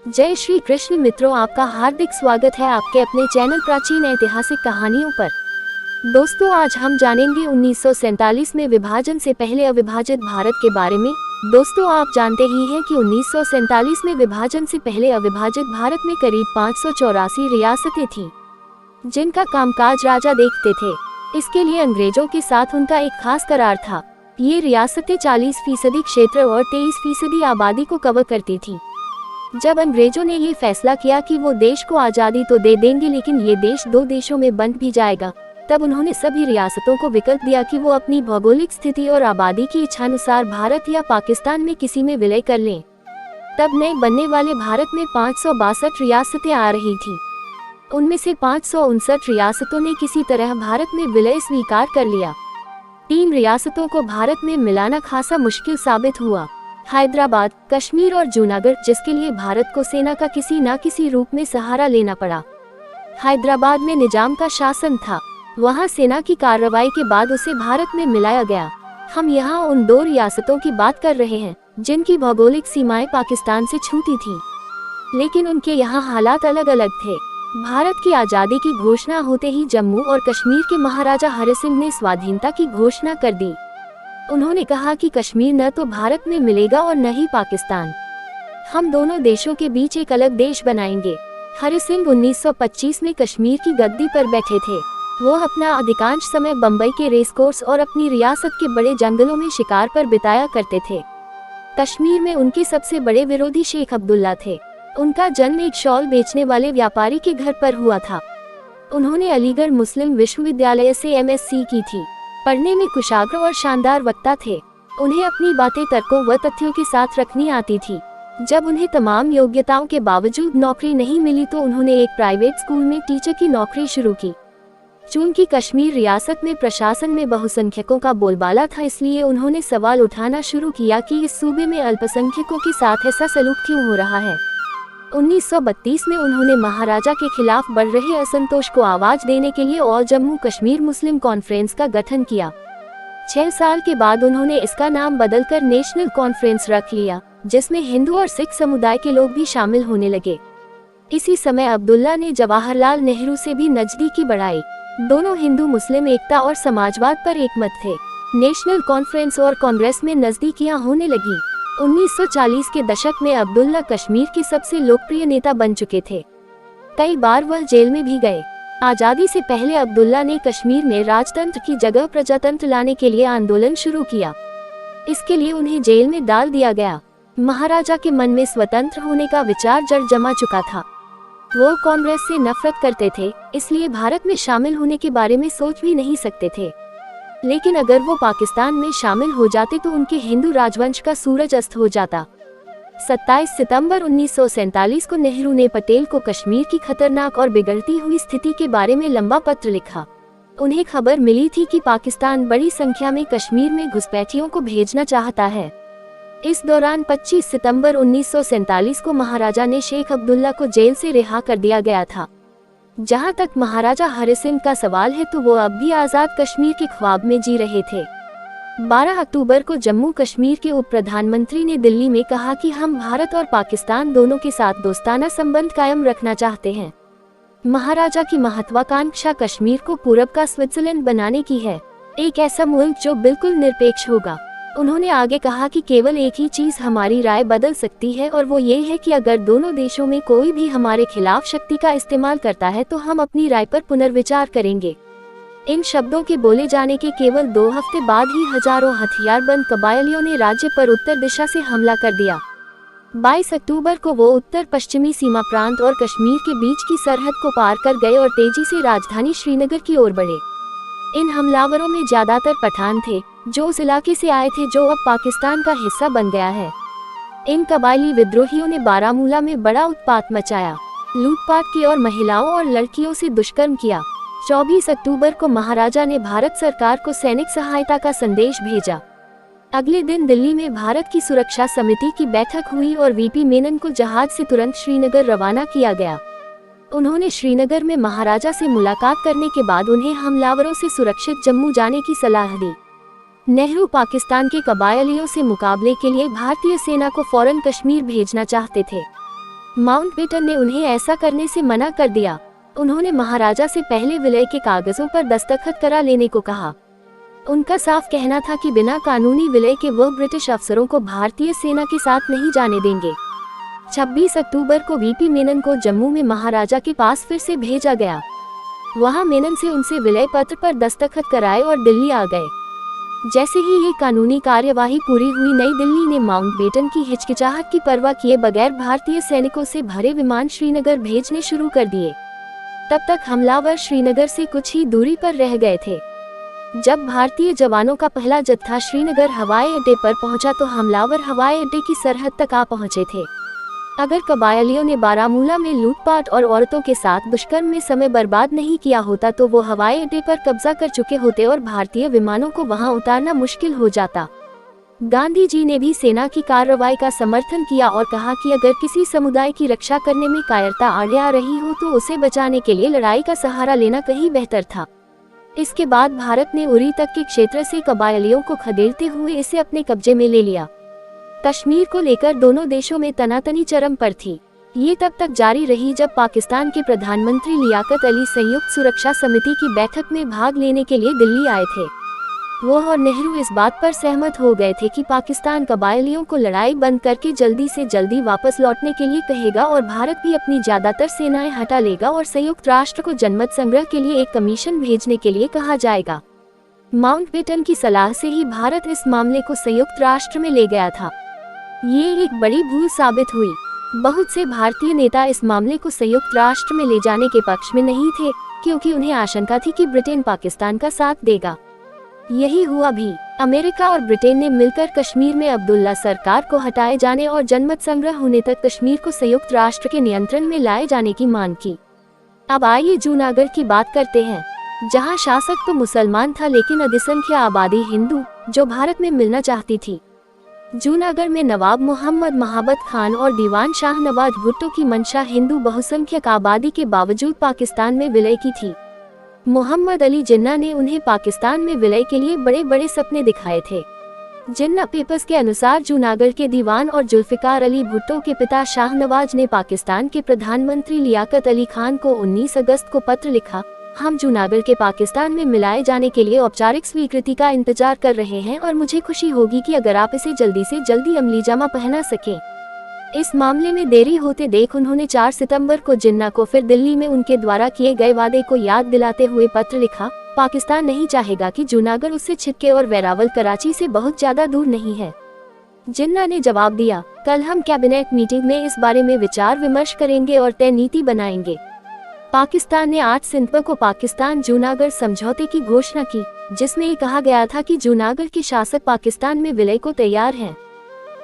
जय श्री कृष्ण मित्रों, आपका हार्दिक स्वागत है आपके अपने चैनल प्राचीन ऐतिहासिक कहानियों पर। दोस्तों, आज हम जानेंगे 1947 में विभाजन से पहले अविभाजित भारत के बारे में। दोस्तों, आप जानते ही हैं कि 1947 में विभाजन से पहले अविभाजित भारत में करीब 584 रियासतें थीं, जिनका कामकाज राजा देखते थे। इसके लिए अंग्रेजों के साथ उनका एक खास करार था। ये रियासतें 40% क्षेत्र और 23% आबादी को कवर करती थीं। जब अंग्रेजों ने ये फैसला किया कि वो देश को आज़ादी तो दे देंगे, लेकिन ये देश दो देशों में बंट भी जाएगा, तब उन्होंने सभी रियासतों को विकल्प दिया कि वो अपनी भौगोलिक स्थिति और आबादी की इच्छानुसार भारत या पाकिस्तान में किसी में विलय कर लें। तब नए बनने वाले भारत में 562 रियासतें आ रही थीं। उनमें से 559 रियासतों ने किसी तरह भारत में विलय स्वीकार कर लिया। 3 रियासतों को भारत में मिलाना खासा मुश्किल साबित हुआ, हैदराबाद, कश्मीर और जूनागढ़, जिसके लिए भारत को सेना का किसी न किसी रूप में सहारा लेना पड़ा। हैदराबाद में निजाम का शासन था, वहां सेना की कार्रवाई के बाद उसे भारत में मिलाया गया। हम यहाँ उन 2 रियासतों की बात कर रहे हैं जिनकी भौगोलिक सीमाएं पाकिस्तान से छूती थीं, लेकिन उनके यहाँ हालात अलग अलग थे। भारत की आज़ादी की घोषणा होते ही जम्मू और कश्मीर के महाराजा हरि सिंह ने स्वाधीनता की घोषणा कर दी। उन्होंने कहा कि कश्मीर न तो भारत में मिलेगा और न ही पाकिस्तान। हम दोनों देशों के बीच एक अलग देश बनाएंगे। हरि सिंह 1925 में कश्मीर की गद्दी पर बैठे थे। वो अपना अधिकांश समय बम्बई के रेसकोर्स और अपनी रियासत के बड़े जंगलों में शिकार पर बिताया करते थे। कश्मीर में उनके सबसे बड़े विरोधी शेख अब्दुल्ला थे। उनका जन्म एक शॉल बेचने वाले व्यापारी के घर पर हुआ था। उन्होंने अलीगढ़ मुस्लिम विश्वविद्यालय से MSc की थी। पढ़ने में कुशाग्र और शानदार वक्ता थे। उन्हें अपनी बातें तर्कों व तथ्यों के साथ रखनी आती थी। जब उन्हें तमाम योग्यताओं के बावजूद नौकरी नहीं मिली तो उन्होंने एक प्राइवेट स्कूल में टीचर की नौकरी शुरू की। चूंकि कश्मीर रियासत में प्रशासन में बहुसंख्यकों का बोलबाला था, इसलिए उन्होंने सवाल उठाना शुरू किया कि इस सूबे में अल्पसंख्यकों के साथ ऐसा सलूक क्यों हो रहा है। 1932 में उन्होंने महाराजा के खिलाफ बढ़ रहे असंतोष को आवाज देने के लिए ऑल जम्मू कश्मीर मुस्लिम कॉन्फ्रेंस का गठन किया। 6 साल के बाद उन्होंने इसका नाम बदलकर नेशनल कॉन्फ्रेंस रख लिया, जिसमें हिंदू और सिख समुदाय के लोग भी शामिल होने लगे। इसी समय अब्दुल्ला ने जवाहरलाल नेहरू से भी नजदीकी बढ़ाई। दोनों हिंदू मुस्लिम एकता और समाजवाद पर एकमत थे। नेशनल कॉन्फ्रेंस और कांग्रेस में नजदीकियां होने लगी। 1940 के दशक में अब्दुल्ला कश्मीर के सबसे लोकप्रिय नेता बन चुके थे। कई बार वह जेल में भी गए। आज़ादी से पहले अब्दुल्ला ने कश्मीर में राजतंत्र की जगह प्रजातंत्र लाने के लिए आंदोलन शुरू किया। इसके लिए उन्हें जेल में डाल दिया गया। महाराजा के मन में स्वतंत्र होने का विचार जड़ जमा चुका था। वो कांग्रेस से नफरत करते थे, इसलिए भारत में शामिल होने के बारे में सोच भी नहीं सकते थे। लेकिन अगर वो पाकिस्तान में शामिल हो जाते तो उनके हिंदू राजवंश का सूरज अस्त हो जाता। 27 सितंबर 1947 को नेहरू ने पटेल को कश्मीर की खतरनाक और बिगड़ती हुई स्थिति के बारे में लंबा पत्र लिखा। उन्हें खबर मिली थी कि पाकिस्तान बड़ी संख्या में कश्मीर में घुसपैठियों को भेजना चाहता है। इस दौरान 25 सितंबर 1947 को महाराजा ने शेख अब्दुल्ला को जेल से रिहा कर दिया गया था। जहां तक महाराजा हरि सिंह का सवाल है तो वो अब भी आज़ाद कश्मीर के ख्वाब में जी रहे थे। 12 अक्टूबर को जम्मू कश्मीर के उप प्रधानमंत्री ने दिल्ली में कहा कि हम भारत और पाकिस्तान दोनों के साथ दोस्ताना संबंध कायम रखना चाहते हैं। महाराजा की महत्वाकांक्षा कश्मीर को पूरब का स्विट्जरलैंड बनाने की है, एक ऐसा मुल्क जो बिल्कुल निरपेक्ष होगा। उन्होंने आगे कहा कि केवल एक ही चीज हमारी राय बदल सकती है, और वो ये है कि अगर दोनों देशों में कोई भी हमारे खिलाफ शक्ति का इस्तेमाल करता है तो हम अपनी राय पर पुनर्विचार करेंगे। इन शब्दों के बोले जाने के केवल 2 हफ्ते बाद ही हजारों हथियारबंद कबायलियों ने राज्य पर उत्तर दिशा से हमला कर दिया। 22 अक्टूबर को वो उत्तर पश्चिमी सीमा प्रांत और कश्मीर के बीच की सरहद को पार कर गए और तेजी से राजधानी श्रीनगर की ओर बढ़े। इन हमलावरों में ज्यादातर पठान थे, जो उस इलाके से आए थे जो अब पाकिस्तान का हिस्सा बन गया है। इन कबायली विद्रोहियों ने बारामूला में बड़ा उत्पात मचाया, लूटपाट की और महिलाओं और लड़कियों से दुष्कर्म किया। 24 अक्टूबर को महाराजा ने भारत सरकार को सैनिक सहायता का संदेश भेजा। अगले दिन दिल्ली में भारत की सुरक्षा समिति की बैठक हुई और VP मेनन को जहाज से तुरंत श्रीनगर रवाना किया गया। उन्होंने श्रीनगर में महाराजा से मुलाकात करने के बाद उन्हें हमलावरों से सुरक्षित जम्मू जाने की सलाह दी। नेहरू पाकिस्तान के कबायलियों से मुकाबले के लिए भारतीय सेना को फौरन कश्मीर भेजना चाहते थे। माउंटबेटन ने उन्हें ऐसा करने से मना कर दिया। उन्होंने महाराजा से पहले विलय के कागजों पर दस्तखत करा लेने को कहा। उनका साफ कहना था कि बिना कानूनी विलय के वो ब्रिटिश अफसरों को भारतीय सेना के साथ नहीं जाने देंगे। 26 अक्टूबर को वीपी मेनन को जम्मू में महाराजा के पास फिर से भेजा गया। वहां मेनन से उनसे विलय पत्र पर दस्तखत कराए और दिल्ली आ गए। जैसे ही ये कानूनी कार्यवाही पूरी हुई, नई दिल्ली ने माउंटबेटन की हिचकिचाहट की परवाह किए बगैर भारतीय सैनिकों से भरे विमान श्रीनगर भेजने शुरू कर दिए। तब तक हमलावर श्रीनगर से कुछ ही दूरी पर रह गए थे। जब भारतीय जवानों का पहला जत्था श्रीनगर हवाई अड्डे पर पहुंचा तो हमलावर हवाई अड्डे की सरहद तक आ पहुंचे थे। अगर कबायलियों ने बारामूला में लूटपाट और औरतों के साथ दुष्कर्म में समय बर्बाद नहीं किया होता तो वो हवाई अड्डे पर कब्जा कर चुके होते और भारतीय विमानों को वहां उतारना मुश्किल हो जाता। गांधी जी ने भी सेना की कार्रवाई का समर्थन किया और कहा कि अगर किसी समुदाय की रक्षा करने में कायरता आड़े आ रही हो तो उसे बचाने के लिए लड़ाई का सहारा लेना कहीं बेहतर था। इसके बाद भारत ने उरी तक के क्षेत्र से कबायलियों को खदेड़ते हुए इसे अपने कब्जे में ले लिया। कश्मीर को लेकर दोनों देशों में तनातनी चरम पर थी। ये तब तक जारी रही जब पाकिस्तान के प्रधानमंत्री लियाकत अली संयुक्त सुरक्षा समिति की बैठक में भाग लेने के लिए दिल्ली आए थे। वो और नेहरू इस बात पर सहमत हो गए थे कि पाकिस्तान कबायलियों को लड़ाई बंद करके जल्दी से जल्दी वापस लौटने के लिए कहेगा और भारत भी अपनी ज्यादातर सेनाएं हटा लेगा और संयुक्त राष्ट्र को जनमत संग्रह के लिए एक कमीशन भेजने के लिए कहा जाएगा। माउंटबेटन की सलाह से ही भारत इस मामले को संयुक्त राष्ट्र में ले गया था। ये एक बड़ी भूल साबित हुई। बहुत से भारतीय नेता इस मामले को संयुक्त राष्ट्र में ले जाने के पक्ष में नहीं थे क्योंकि उन्हें आशंका थी कि ब्रिटेन पाकिस्तान का साथ देगा। यही हुआ भी। अमेरिका और ब्रिटेन ने मिलकर कश्मीर में अब्दुल्ला सरकार को हटाए जाने और जनमत संग्रह होने तक कश्मीर को संयुक्त राष्ट्र के नियंत्रण में लाए जाने की मांग की। अब आइए जूनागढ़ की बात करते हैं, जहां शासक तो मुसलमान था लेकिन अधिसंख्य आबादी हिंदू जो भारत में मिलना चाहती थी। जूनागढ़ में नवाब मोहम्मद महाबत खान और दीवान शाह नवाज भुट्टो की मंशा हिंदू बहुसंख्यक आबादी के बावजूद पाकिस्तान में विलय की थी। मोहम्मद अली जिन्ना ने उन्हें पाकिस्तान में विलय के लिए बड़े बड़े सपने दिखाए थे। जिन्ना पेपर्स के अनुसार जूनागढ़ के दीवान और जुल्फिकार अली भुट्टो के पिता शाहनवाज ने पाकिस्तान के प्रधानमंत्री लियाकत अली खान को 19 अगस्त को पत्र लिखा, हम जूनागढ़ के पाकिस्तान में मिलाए जाने के लिए औपचारिक स्वीकृति का इंतजार कर रहे हैं और मुझे खुशी होगी कि अगर आप इसे जल्दी से जल्दी अमलीजामा पहना सकें। इस मामले में देरी होते देख उन्होंने 4 सितंबर को जिन्ना को फिर दिल्ली में उनके द्वारा किए गए वादे को याद दिलाते हुए पत्र लिखा, पाकिस्तान नहीं चाहेगा कि जूनागढ़ उससे छिटके और वेरावल कराची से बहुत ज्यादा दूर नहीं है। जिन्ना ने जवाब दिया, कल हम कैबिनेट मीटिंग में इस बारे में विचार विमर्श करेंगे और तय नीति बनाएंगे। पाकिस्तान ने 8 सितंबर को पाकिस्तान जूनागढ़ समझौते की घोषणा की, जिसमें ये कहा गया था कि जूनागढ़ के शासक पाकिस्तान में विलय को तैयार हैं।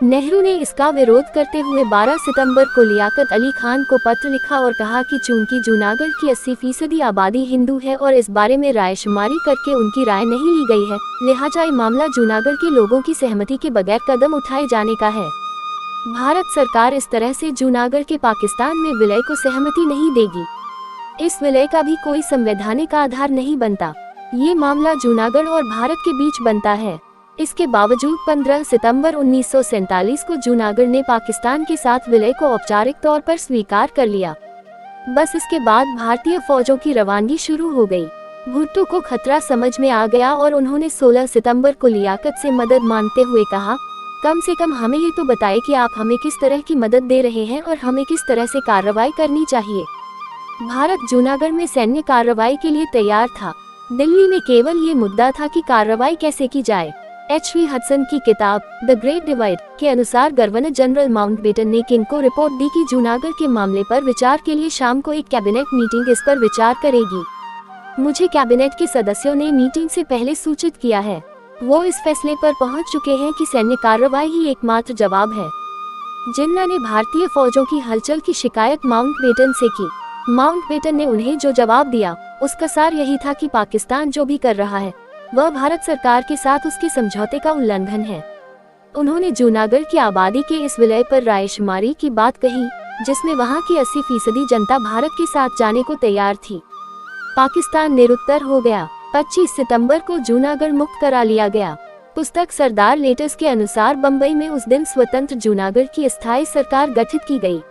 नेहरू ने इसका विरोध करते हुए 12 सितंबर को लियाकत अली खान को पत्र लिखा और कहा कि चूंकि जूनागढ़ की 80% आबादी हिंदू है और इस बारे में रायशुमारी करके उनकी राय नहीं ली गई है, लिहाजा ये मामला जूनागढ़ के लोगों की सहमति के बगैर कदम उठाए जाने का है। भारत सरकार इस तरह से जूनागढ़ के पाकिस्तान में विलय को सहमति नहीं देगी। इस विलय का भी कोई संवैधानिक आधार नहीं बनता। ये मामला जूनागढ़ और भारत के बीच बनता है। इसके बावजूद 15 सितंबर 1947 को जूनागढ़ ने पाकिस्तान के साथ विलय को औपचारिक तौर पर स्वीकार कर लिया। बस इसके बाद भारतीय फौजों की रवानगी शुरू हो गई। भुट्टो को खतरा समझ में आ गया और उन्होंने 16 सितंबर को लियाकत से मदद मांगते हुए कहा, कम से कम हमें ये तो बताएं कि आप हमें किस तरह की मदद दे रहे हैं और हमें किस तरह से कार्रवाई करनी चाहिए। भारत जूनागढ़ में सैन्य कार्रवाई के लिए तैयार था। दिल्ली में केवल ये मुद्दा था कि कार्रवाई कैसे की जाए। H.V. हडसन की किताब द ग्रेट डिवाइड के अनुसार गवर्नर जनरल माउंटबेटन ने किंग को रिपोर्ट दी कि जूनागढ़ के मामले पर विचार के लिए शाम को एक कैबिनेट मीटिंग इस पर विचार करेगी। मुझे कैबिनेट के सदस्यों ने मीटिंग से पहले सूचित किया है। वो इस फैसले पर पहुंच चुके हैं कि सैन्य कार्रवाई ही एकमात्र जवाब है। जिन्ना ने भारतीय फौजों की हलचल की शिकायत माउंटबेटन से की। माउंटबेटन ने उन्हें जो जवाब दिया उसका सार यही था कि पाकिस्तान जो भी कर रहा है वह भारत सरकार के साथ उसके समझौते का उल्लंघन है। उन्होंने जूनागढ़ की आबादी के इस विलय पर रायशुमारी की बात कही, जिसमें वहां की 80% जनता भारत के साथ जाने को तैयार थी। पाकिस्तान निरुत्तर हो गया। 25 सितंबर को जूनागढ़ मुक्त करा लिया गया। पुस्तक सरदार लेटर्स के अनुसार बम्बई में उस दिन स्वतंत्र जूनागढ़ की स्थायी सरकार गठित की गई।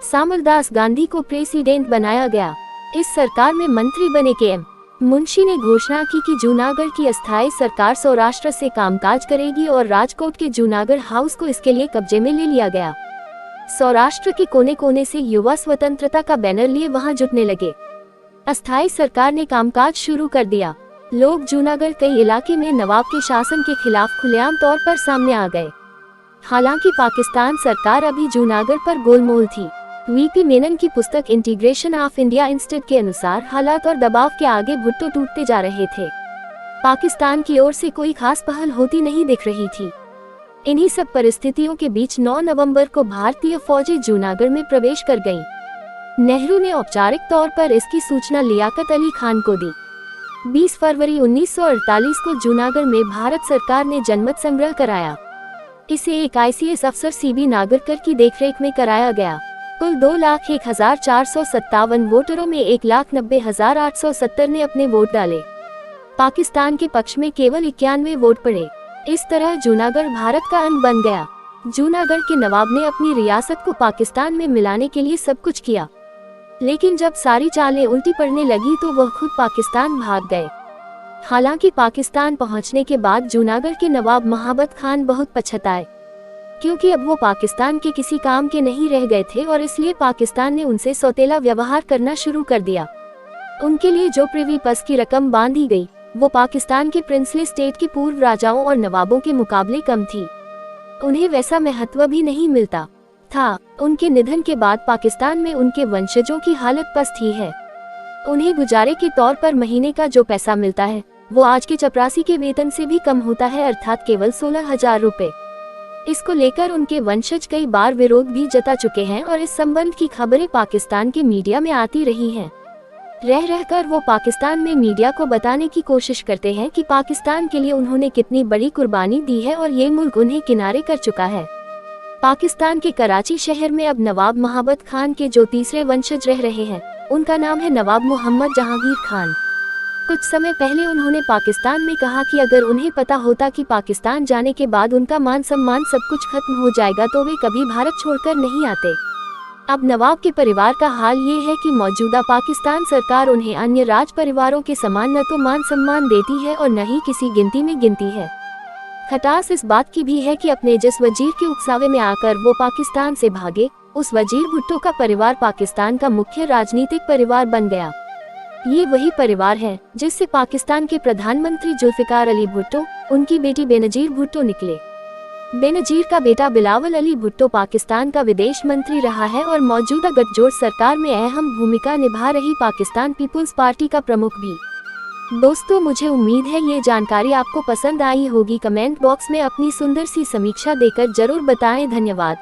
सामरदास गांधी को प्रेसिडेंट बनाया गया। इस सरकार में मंत्री बने के.एम. मुंशी ने घोषणा की कि जूनागढ़ की अस्थायी सरकार सौराष्ट्र से कामकाज करेगी और राजकोट के जूनागढ़ हाउस को इसके लिए कब्जे में ले लिया गया। सौराष्ट्र के कोने कोने से युवा स्वतंत्रता का बैनर लिए वहां जुटने लगे। अस्थायी सरकार ने कामकाज शुरू कर दिया। लोग जूनागढ़ कई इलाके में नवाब के शासन के खिलाफ खुलेआम तौर पर सामने आ गए। हालांकि पाकिस्तान सरकार अभी जूनागढ़ पर गोलमोल थी। वीपी मेनन की पुस्तक इंटीग्रेशन ऑफ इंडिया इंस्टेड के अनुसार हालात और दबाव के आगे भुट्टो टूटते जा रहे थे। पाकिस्तान की ओर से कोई खास पहल होती नहीं दिख रही थी। इन्हीं सब परिस्थितियों के बीच 9 नवंबर को भारतीय फौजें जूनागढ़ में प्रवेश कर गईं। नेहरू ने औपचारिक तौर पर इसकी सूचना लियाकत अली खान को दी। 20 फरवरी 1948 को जूनागढ़ में भारत सरकार ने जनमत संग्रह कराया। इसे एक ICS अफसर CB नागरकर की देखरेख में कराया गया। कुल 2,01,457 वोटरों में 1,90,870 ने अपने वोट डाले। पाकिस्तान के पक्ष में केवल 91 वोट पड़े। इस तरह जूनागढ़ भारत का अंग बन गया। जूनागढ़ के नवाब ने अपनी रियासत को पाकिस्तान में मिलाने के लिए सब कुछ किया, लेकिन जब सारी चालें उल्टी पड़ने लगी तो वह खुद पाकिस्तान भाग गए। हालांकि पाकिस्तान पहुंचने के बाद जूनागढ़ के नवाब महाबत खान बहुत पछताए, क्योंकि अब वो पाकिस्तान के किसी काम के नहीं रह गए थे और इसलिए पाकिस्तान ने उनसे सौतेला व्यवहार करना शुरू कर दिया। उनके लिए जो प्रिवी पस की रकम बांधी गई वो पाकिस्तान के प्रिंसली स्टेट के पूर्व राजाओं और नवाबों के मुकाबले कम थी। उन्हें वैसा महत्व भी नहीं मिलता था। उनके निधन के बाद पाकिस्तान में उनके वंशजों की हालत पस्त ही है। उन्हें गुजारे के तौर पर महीने का जो पैसा मिलता है वो आज के चपरासी के वेतन से भी कम होता है, अर्थात केवल 16,000 रुपए। इसको लेकर उनके वंशज कई बार विरोध भी जता चुके हैं और इस संबंध की खबरें पाकिस्तान के मीडिया में आती रही हैं। रह रहकर वो पाकिस्तान में मीडिया को बताने की कोशिश करते हैं कि पाकिस्तान के लिए उन्होंने कितनी बड़ी कुर्बानी दी है और ये मुल्क उन्हें किनारे कर चुका है। पाकिस्तान के कराची शहर में अब नवाब महाबत खान के जो तीसरे वंशज रह रहे हैं उनका नाम है नवाब मोहम्मद जहांगीर खान। कुछ समय पहले उन्होंने पाकिस्तान में कहा कि अगर उन्हें पता होता कि पाकिस्तान जाने के बाद उनका मान सम्मान सब कुछ खत्म हो जाएगा तो वे कभी भारत छोड़कर नहीं आते। अब नवाब के परिवार का हाल ये है कि मौजूदा पाकिस्तान सरकार उन्हें अन्य राज परिवारों के समान न तो मान सम्मान देती है और न ही किसी गिनती में गिनती है। खटास इस बात की भी है कि अपने जिस वजीर के उकसावे में आकर वो पाकिस्तान से भागे, उस वजीर भुट्टो का परिवार पाकिस्तान का मुख्य राजनीतिक परिवार बन गया। ये वही परिवार है जिससे पाकिस्तान के प्रधानमंत्री जुल्फिकार अली भुट्टो, उनकी बेटी बेनजीर भुट्टो निकले। बेनजीर का बेटा बिलावल अली भुट्टो पाकिस्तान का विदेश मंत्री रहा है और मौजूदा गठजोड़ सरकार में अहम भूमिका निभा रही पाकिस्तान पीपुल्स पार्टी का प्रमुख भी। दोस्तों, मुझे उम्मीद है ये जानकारी आपको पसंद आई होगी। कमेंट बॉक्स में अपनी सुंदर सी समीक्षा देकर जरूर बताएं। धन्यवाद।